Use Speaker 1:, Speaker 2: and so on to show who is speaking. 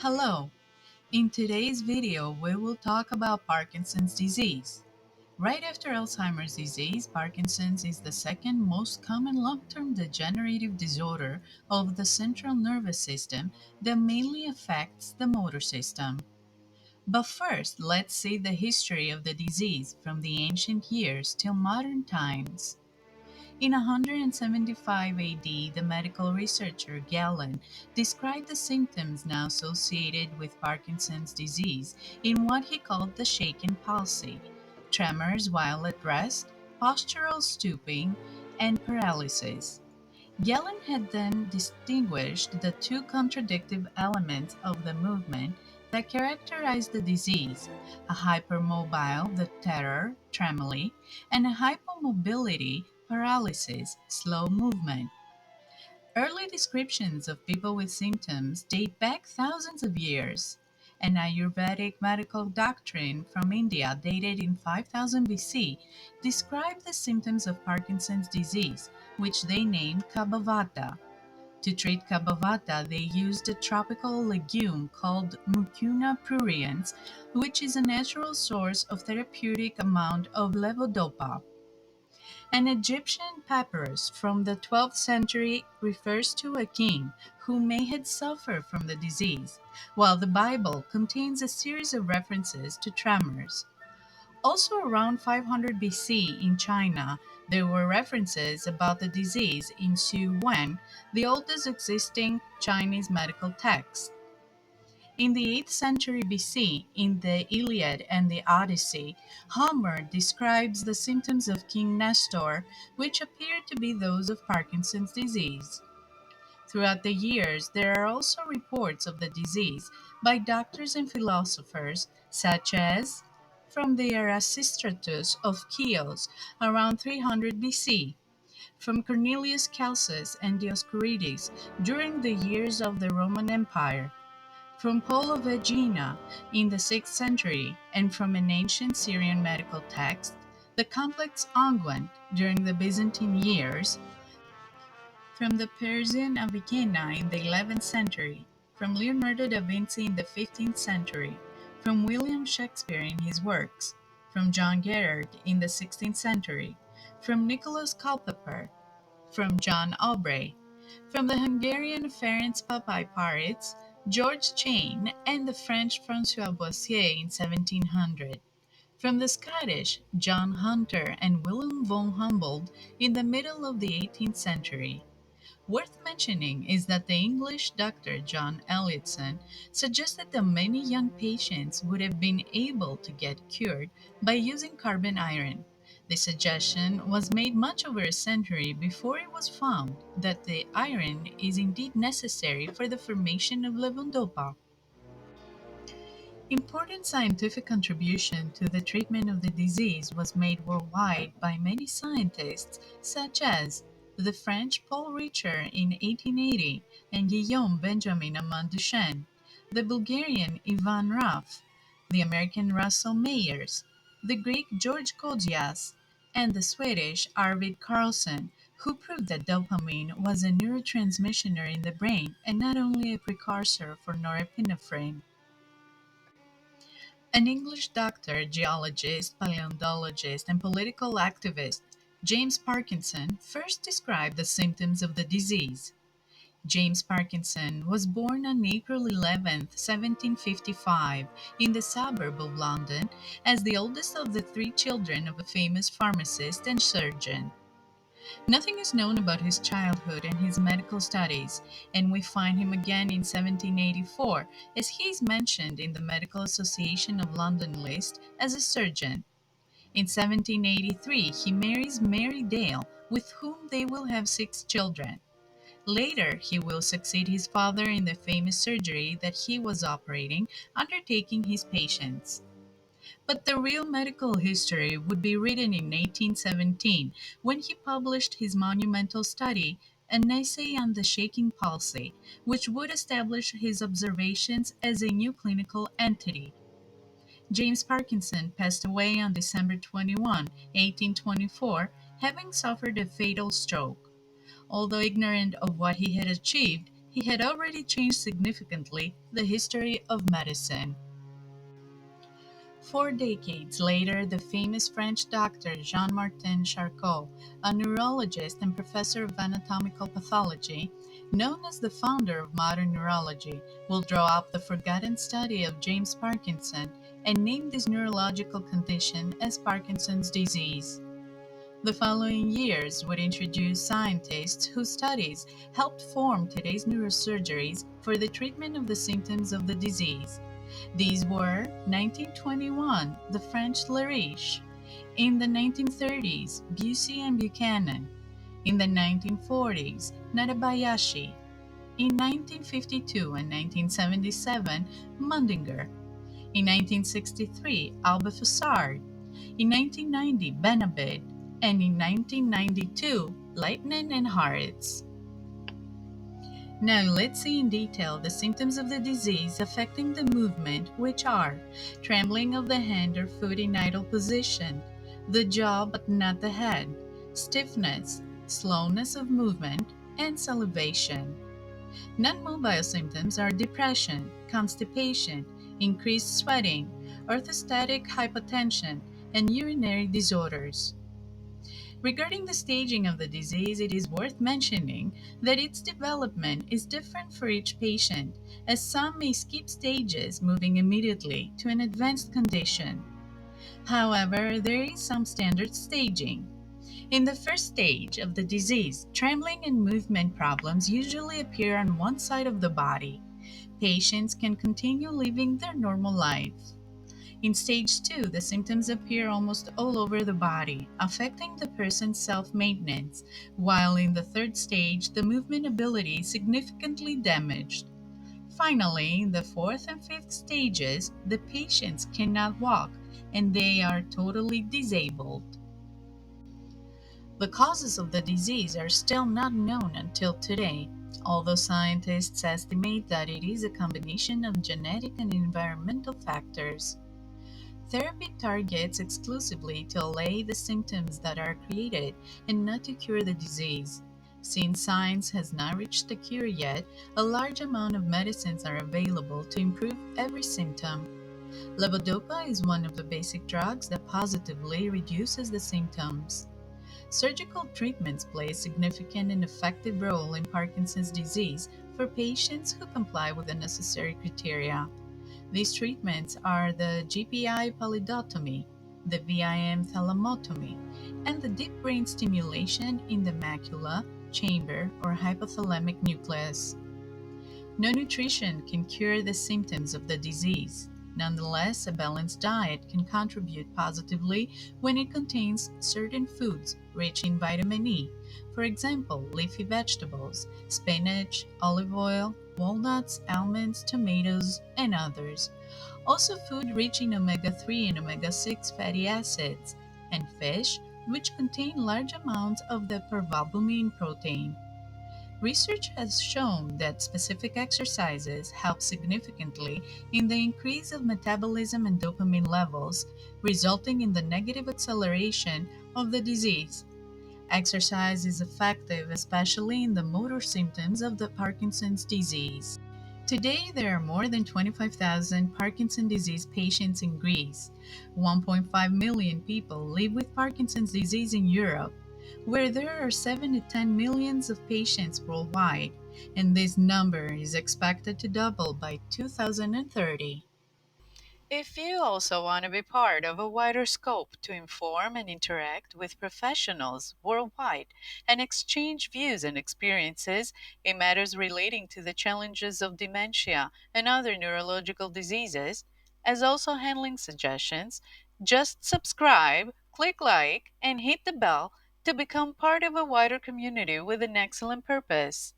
Speaker 1: Hello, in today's video we will talk about Parkinson's disease. Right after Alzheimer's disease, Parkinson's is the second most common long-term degenerative disorder of the central nervous system that mainly affects the motor system. But first, let's see the history of the disease from the ancient years till modern times. In 175 AD, the medical researcher Galen described the symptoms now associated with Parkinson's disease in what he called the shaken palsy, tremors while at rest, postural stooping, and paralysis. Galen had then distinguished the two contradictive elements of the movement that characterize the disease: a hypermobile, the terror, tremoli, and a hypomobility, paralysis, slow movement. Early descriptions of people with symptoms date back thousands of years. An Ayurvedic medical doctrine from India dated in 5000 BC described the symptoms of Parkinson's disease, which they named Kabavata. To treat Kabavata, they used a tropical legume called Mucuna pruriens, which is a natural source of therapeutic amount of levodopa. An Egyptian papyrus from the 12th century refers to a king who may have suffered from the disease, while the Bible contains a series of references to tremors. Also around 500 BC in China, there were references about the disease in Xu Wen, the oldest existing Chinese medical text. In the 8th century BC, in the Iliad and the Odyssey, Homer describes the symptoms of King Nestor, which appear to be those of Parkinson's disease. Throughout the years, there are also reports of the disease by doctors and philosophers, such as from the Erasistratus of Chios around 300 BC, from Cornelius Celsus and Dioscorides during the years of the Roman Empire, from Paul of Aegina in the 6th century, and from an ancient Syrian medical text, the complex unguent during the Byzantine years, from the Persian Avicenna in the 11th century, from Leonardo da Vinci in the 15th century, from William Shakespeare in his works, from John Gerard in the 16th century, from Nicholas Culpeper, from John Aubrey, from the Hungarian Ferenc Papai George Chain, and the French François Boissier in 1700, from the Scottish John Hunter and Wilhelm von Humboldt in the middle of the 18th century. Worth mentioning is that the English doctor John Elliotson suggested that many young patients would have been able to get cured by using carbon iron. The suggestion was made much over a century before it was found that the iron is indeed necessary for the formation of levodopa. Important scientific contribution to the treatment of the disease was made worldwide by many scientists, such as the French Paul Richer in 1880 and Guillaume Benjamin Amand Duchenne, the Bulgarian Ivan Raff, the American Russell Meyers, the Greek George Kodias, and the Swedish Arvid Carlsson, who proved that dopamine was a neurotransmitter in the brain and not only a precursor for norepinephrine. An English doctor, geologist, paleontologist, and political activist, James Parkinson, first described the symptoms of the disease. James Parkinson was born on April 11, 1755, in the suburb of London, as the oldest of the three children of a famous pharmacist and surgeon. Nothing is known about his childhood and his medical studies, and we find him again in 1784, as he is mentioned in the Medical Association of London list as a surgeon. In 1783, he marries Mary Dale, with whom they will have six children. Later, he will succeed his father in the famous surgery that he was operating, undertaking his patients. But the real medical history would be written in 1817 when he published his monumental study, An Essay on the Shaking Palsy, which would establish his observations as a new clinical entity. James Parkinson passed away on December 21, 1824, having suffered a fatal stroke. Although ignorant of what he had achieved, he had already changed significantly the history of medicine. 4 decades later, the famous French doctor Jean-Martin Charcot, a neurologist and professor of anatomical pathology, known as the founder of modern neurology, will draw up the forgotten study of James Parkinson and name this neurological condition as Parkinson's disease. The following years would introduce scientists whose studies helped form today's neurosurgeries for the treatment of the symptoms of the disease. These were 1921, the French Leriche; in the 1930s, Busey and Buchanan; in the 1940s, Nadabayashi; in 1952 and 1977, Mundinger; in 1963, Alba-Fossard; in 1990, Benabid; and in 1992, Leitner and Harritz. Now let's see in detail the symptoms of the disease affecting the movement, which are trembling of the hand or foot in idle position, the jaw but not the head, stiffness, slowness of movement, and salivation. Non-mobile symptoms are depression, constipation, increased sweating, orthostatic hypotension, and urinary disorders. Regarding the staging of the disease, it is worth mentioning that its development is different for each patient, as some may skip stages, moving immediately to an advanced condition. However, there is some standard staging. In the first stage of the disease, trembling and movement problems usually appear on one side of the body. Patients can continue living their normal lives. In stage 2, the symptoms appear almost all over the body, affecting the person's self maintenance, while in the third stage, the movement ability is significantly damaged. Finally, in the fourth and fifth stages, the patients cannot walk and they are totally disabled. The causes of the disease are still not known until today, although scientists estimate that it is a combination of genetic and environmental factors. Therapy targets exclusively to allay the symptoms that are created and not to cure the disease. Since science has not reached a cure yet, a large amount of medicines are available to improve every symptom. Levodopa is one of the basic drugs that positively reduces the symptoms. Surgical treatments play a significant and effective role in Parkinson's disease for patients who comply with the necessary criteria. These treatments are the GPI pallidotomy, the VIM thalamotomy, and the deep brain stimulation in the macula, chamber, or hypothalamic nucleus. No nutrition can cure the symptoms of the disease. Nonetheless, a balanced diet can contribute positively when it contains certain foods rich in vitamin E, for example, leafy vegetables, spinach, olive oil, walnuts, almonds, tomatoes, and others. Also, food rich in omega 3 and omega 6 fatty acids, and fish, which contain large amounts of the parvalbumin protein. Research has shown that specific exercises help significantly in the increase of metabolism and dopamine levels, resulting in the negative acceleration of the disease. Exercise is effective, especially in the motor symptoms of the Parkinson's disease. Today, there are more than 25,000 Parkinson's disease patients in Greece. 1.5 million people live with Parkinson's disease in Europe, where there are 7 to 10 millions of patients worldwide, and this number is expected to double by 2030. If you also want to be part of a wider scope to inform and interact with professionals worldwide and exchange views and experiences in matters relating to the challenges of dementia and other neurological diseases, as also handling suggestions, just subscribe, click like, and hit the bell to become part of a wider community with an excellent purpose.